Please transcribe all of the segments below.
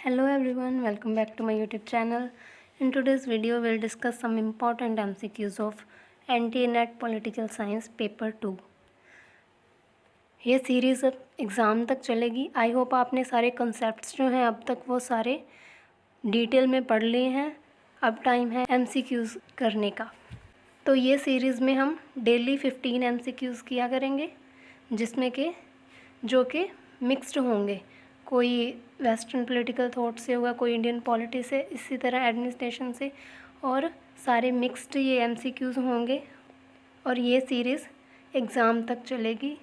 Hello everyone, welcome back to my YouTube channel. In today's video, we'll discuss some important MCQs of NT-NET Political Science Paper 2. ये series अब exam तक चलेगी. I hope आपने सारे concepts जो हैं अब तक वो सारे डिटेल में पढ़ लिए हैं. अब टाइम है MCQs करने का. तो ये सीरीज़ में हम डेली 15 MCQs किया करेंगे, जिसमें के जो कि मिक्स्ड होंगे. कोई वेस्टर्न पॉलिटिकल थॉट से होगा, कोई इंडियन पॉलिटी से, इसी तरह एडमिनिस्ट्रेशन से, और सारे मिक्स्ड ये MCQs होंगे. और ये सीरीज़ एग्ज़ाम तक चलेगी.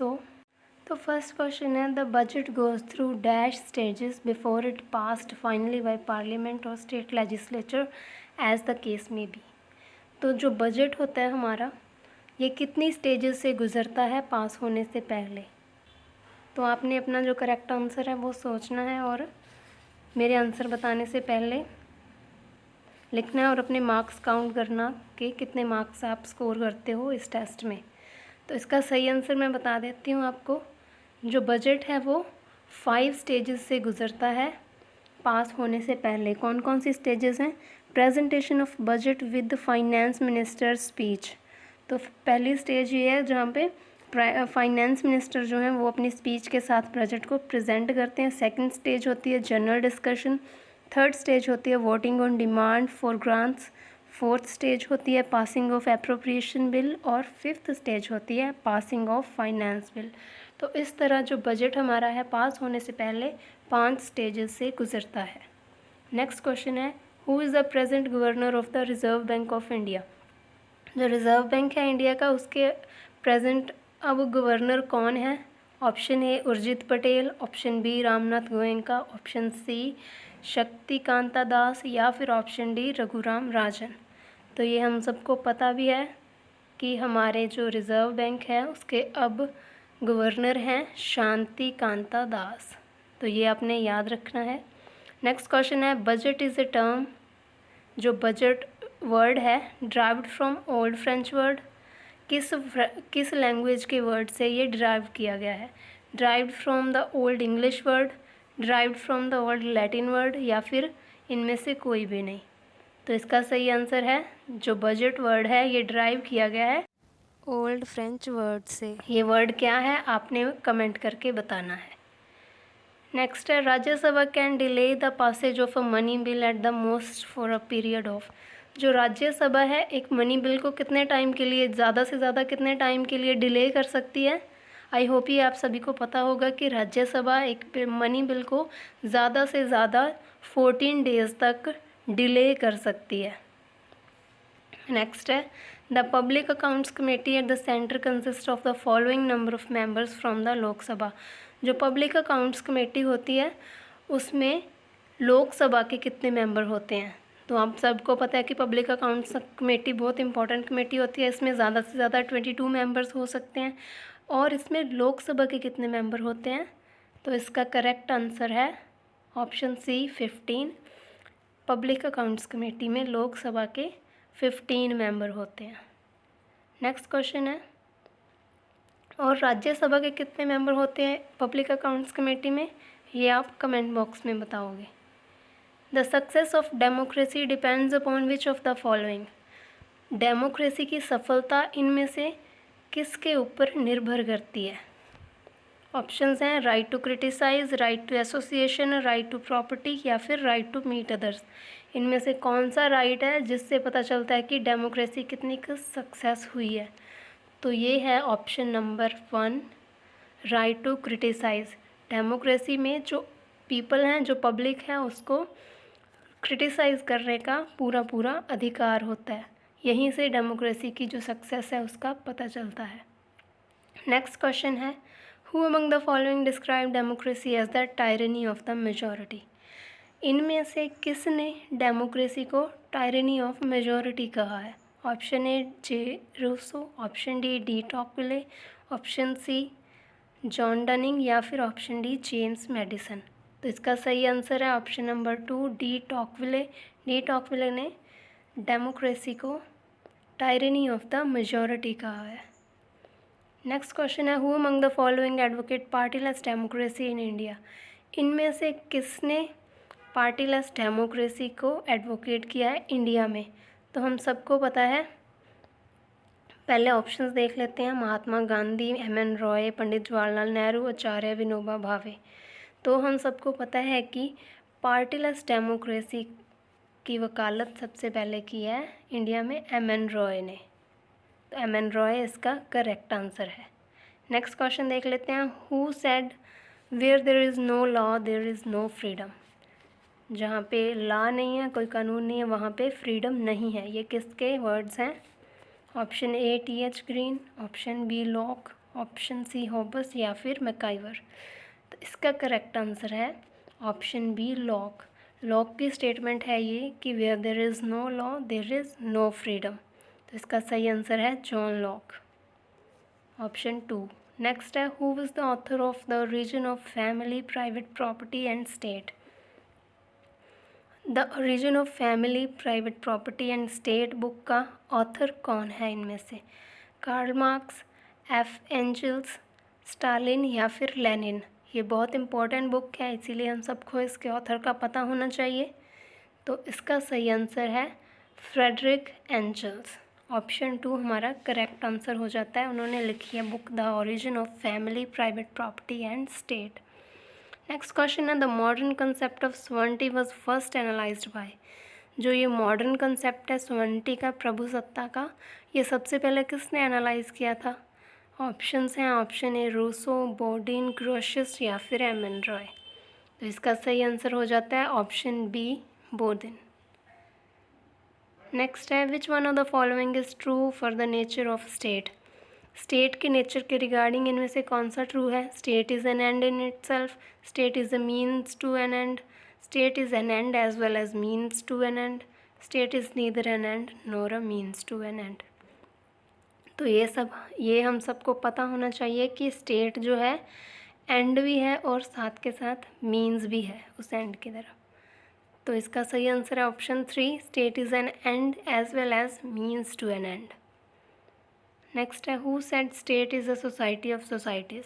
तो फर्स्ट क्वेश्चन है, the budget goes through dash stages before it passed finally by parliament और state legislature as the case may be. तो जो बजट होता है हमारा, ये कितनी स्टेजेस से गुज़रता है पास होने से पहले. तो आपने अपना जो करेक्ट आंसर है वो सोचना है और मेरे आंसर बताने से पहले लिखना है और अपने मार्क्स काउंट करना कि कितने मार्क्स आप स्कोर करते हो इस टेस्ट में. तो इसका सही आंसर मैं बता देती हूँ आपको. जो बजट है वो 5 स्टेजेस से गुज़रता है पास होने से पहले. कौन कौन सी स्टेजेस हैं? Presentation of budget with finance minister speech. तो पहली स्टेज ये है जहाँ पे फाइनेंस मिनिस्टर जो हैं वो अपनी स्पीच के साथ बजट को प्रेजेंट करते हैं. सेकंड स्टेज होती है जनरल डिस्कशन. थर्ड स्टेज होती है voting on demand for grants. Fourth stage होती है पासिंग ऑफ एप्रोप्रिएशन बिल. और फिफ्थ स्टेज होती है पासिंग ऑफ फाइनेंस बिल. तो इस तरह जो बजट हमारा है पास होने से पहले 5 स्टेजेस से गुजरता है. नेक्स्ट क्वेश्चन है, who is the present governor of the Reserve Bank of India. जो रिज़र्व बैंक है इंडिया का, उसके प्रेजेंट अब गवर्नर कौन है? Option A Urjit Patel, option B Ramnath Goenka, option C Shaktikanta Das, या फिर ऑप्शन डी रघुराम राजन. तो ये हम सबको पता भी है कि हमारे जो रिज़र्व बैंक है उसके अब गवर्नर हैं शांति कांता दास. तो ये आपने याद रखना है. नेक्स्ट क्वेश्चन है, बजट इज़ ए टर्म. जो बजट वर्ड है derived from old French word. किस लैंग्वेज के वर्ड से ये ड्राइव किया गया है? Derived from the old English word, derived from the old Latin word, या फिर इनमें से कोई भी नहीं. तो इसका सही आंसर है, जो बजट वर्ड है ये ड्राइव किया गया है ओल्ड फ्रेंच वर्ड से. ये वर्ड क्या है आपने कमेंट करके बताना है. नेक्स्ट है, Rajya Sabha can delay the passage of a money bill at the most for a period of. जो राज्यसभा है एक मनी बिल को कितने टाइम के लिए, ज़्यादा से ज़्यादा कितने टाइम के लिए डिले कर सकती है? आई होप ये आप सभी को पता होगा कि राज्यसभा एक मनी बिल को ज़्यादा से ज़्यादा 14 डेज़ तक डिले कर सकती है. नेक्स्ट है, the public accounts committee at the centre consist of the following number of members from the Lok Sabha. जो पब्लिक अकाउंट्स कमेटी होती है उसमें लोकसभा के कितने मेंबर होते हैं? तो आप सबको पता है कि पब्लिक अकाउंट्स कमेटी बहुत इंपॉर्टेंट कमेटी होती है. इसमें ज़्यादा से ज़्यादा 22 मेंबर्स हो सकते हैं. और इसमें लोकसभा के कितने मेंबर होते हैं? तो इसका करेक्ट आंसर है option C 15. Public accounts committee में लोकसभा के 15 मेंबर होते हैं. नेक्स्ट क्वेश्चन है, और राज्यसभा के कितने मेंबर होते हैं पब्लिक अकाउंट्स कमेटी में? ये आप कमेंट बॉक्स में बताओगे. The success of democracy depends upon which of the following. Democracy की सफलता इनमें से किसके ऊपर निर्भर करती है? ऑप्शंस हैं right to criticise, right to association, right to property, या फिर राइट टू मीट अदर्स. इनमें से कौन सा राइट है जिससे पता चलता है कि डेमोक्रेसी कितनी सक्सेस हुई है? तो ये है option number 1, right to criticise. Democracy में जो पीपल हैं, जो पब्लिक है, उसको क्रिटिसाइज़ करने का पूरा पूरा अधिकार होता है. यहीं से डेमोक्रेसी की जो सक्सेस है उसका पता चलता है. नेक्स्ट क्वेश्चन है, who among the following describe democracy as the tyranny of the majority. इनमें से किसने डेमोक्रेसी को टायरनी ऑफ मेजॉरिटी कहा है? Option A J Rousseau, option D Tocqueville, option C John Dunning, या फिर ऑप्शन डी जेम्स मेडिसन. तो इसका सही आंसर है option number 2 de Tocqueville. De Tocqueville ने डेमोक्रेसी को टायरनी ऑफ द मेजॉरिटी कहा है. नेक्स्ट क्वेश्चन है, who among the following advocate partyless democracy in India. इनमें से किसने पार्टीलेस डेमोक्रेसी को एडवोकेट किया है इंडिया में? तो हम सबको पता है, पहले ऑप्शंस देख लेते हैं। महात्मा गांधी, एम.एन. रॉय, पंडित जवाहरलाल नेहरू, आचार्य विनोबा भावे। तो हम सबको पता है कि पार्टीलेस डेमोक्रेसी की वकालत सबसे पहले की है इंडिया में एम.एन. रॉय ने। तो एम.एन. रॉय इसका करेक्ट आंसर है। नेक्स्ट क्वेश्चन देख लेते हैं। Who said where there is no law there is no freedom? जहाँ पे लॉ नहीं है, कोई कानून नहीं है, वहाँ पे फ्रीडम नहीं है। ये किसके वर्ड्स हैं? Option A T.H. Green, option B Locke, option C Hobbes या फिर मैकाइवर। तो इसका करेक्ट आंसर है ऑप्शन बी लॉक। लॉक की स्टेटमेंट है ये कि where there is no law there is no freedom. तो इसका सही आंसर है जॉन लॉक, ऑप्शन 2। नेक्स्ट है, who was the author of the origin of family, private property and state? The origin of family, private property and state book का author कौन है इनमें से? Karl Marx, F. Engels, Stalin या फिर Lenin? ये बहुत इंपॉर्टेंट बुक है, इसीलिए हम सबको इसके ऑथर का पता होना चाहिए। तो इसका सही आंसर है फ्रेडरिक एंजल्स, ऑप्शन 2 हमारा करेक्ट आंसर हो जाता है। उन्होंने लिखी है book the origin of family, private property and state. Next question है, the modern concept of sovereignty was first analysed by? जो ये मॉडर्न कंसेप्ट है सोवर्निटी का, प्रभुसत्ता का, ये सबसे पहले किसने एनालाइज किया था? ऑप्शंस हैं, ऑप्शन ए रूसो, बोर्डिन, ग्रोशियस या फिर एम.एन. रॉय। तो इसका सही आंसर हो जाता है ऑप्शन बी बोर्डिन। नेक्स्ट है, which one of the following is true for the nature of state? State के नेचर के रिगार्डिंग इनमें से कौन सा ट्रू है? State is an end in itself, state is a means to an end, state is an end as well as means to an end, state is neither an end nor a means to an end. तो ये हम सबको पता होना चाहिए कि state जो है एंड भी है और साथ के साथ मीन्स भी है उस एंड की तरफ। तो इसका सही आंसर है option 3, state is an end as well as means to an end. Next है, who said state is a society of societies?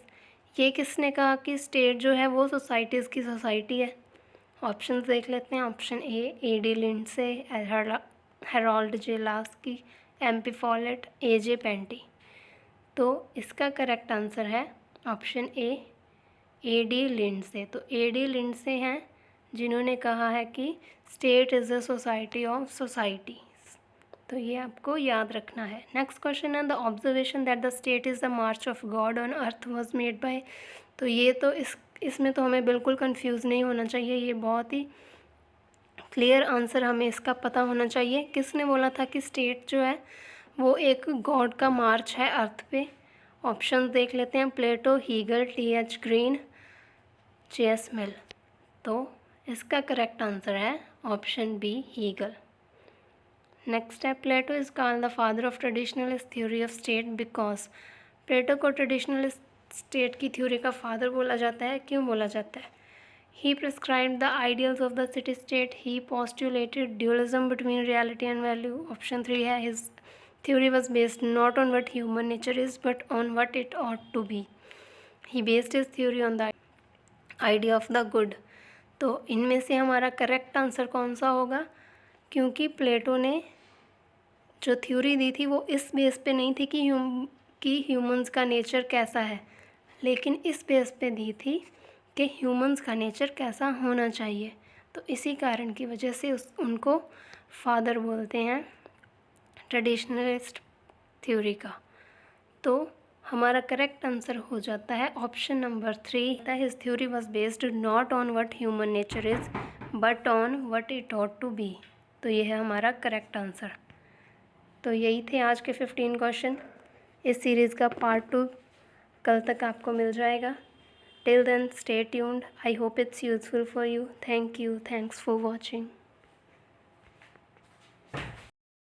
ये किसने कहा कि स्टेट जो है वो सोसाइटीज़ की सोसाइटी है? ऑप्शन देख लेते हैं। Option A D Lindsay, Harold J Laski, MP Follett, AJ Penty. तो इसका करेक्ट आंसर है ऑप्शन ए डी लिंडसे। तो AD लिंडसे हैं जिन्होंने कहा है कि state is a society of societies. तो ये आपको याद रखना है। नेक्स्ट क्वेश्चन है, the observation that the state is the march of God on earth was made by? तो ये तो इसमें तो हमें बिल्कुल कंफ्यूज नहीं होना चाहिए, ये बहुत ही क्लियर आंसर हमें इसका पता होना चाहिए। किसने बोला था कि स्टेट जो है वो एक गॉड का मार्च है अर्थ पे? ऑप्शन देख लेते हैं। Plato, Hegel, T.H. Green, J.S. Mill. तो इसका करेक्ट आंसर है ऑप्शन बी हीगल। नेक्स्ट है, Plato is called the father of traditionalist theory of state because? Plato को ट्रेडिशनलिस्ट स्टेट की थ्योरी का फादर बोला जाता है, क्यों बोला जाता है? He prescribed the ideals of the city state, he postulated dualism between reality and value. Option 3 है, his theory was based not on what human nature is but on what it ought to be. He based his theory on the idea of the good. तो इनमें से हमारा correct answer कौन सा होगा? क्योंकि प्लेटो ने जो थ्योरी दी थी वो इस बेस पे नहीं थी कि ह्यूमंस का नेचर कैसा है, लेकिन इस बेस पे दी थी कि ह्यूमंस का नेचर कैसा होना चाहिए। तो इसी कारण की वजह से उनको फादर बोलते हैं ट्रेडिशनलिस्ट थ्योरी का। तो हमारा करेक्ट आंसर हो जाता है option number 3। His theory was based not on what human nature is but on what it ought to be. तो ये है हमारा करेक्ट आंसर। तो यही थे आज के 15 क्वेश्चन। इस सीरीज़ का पार्ट 2 कल तक आपको मिल जाएगा। Till then stay tuned. I hope it's useful for you. Thank you. Thanks for watching.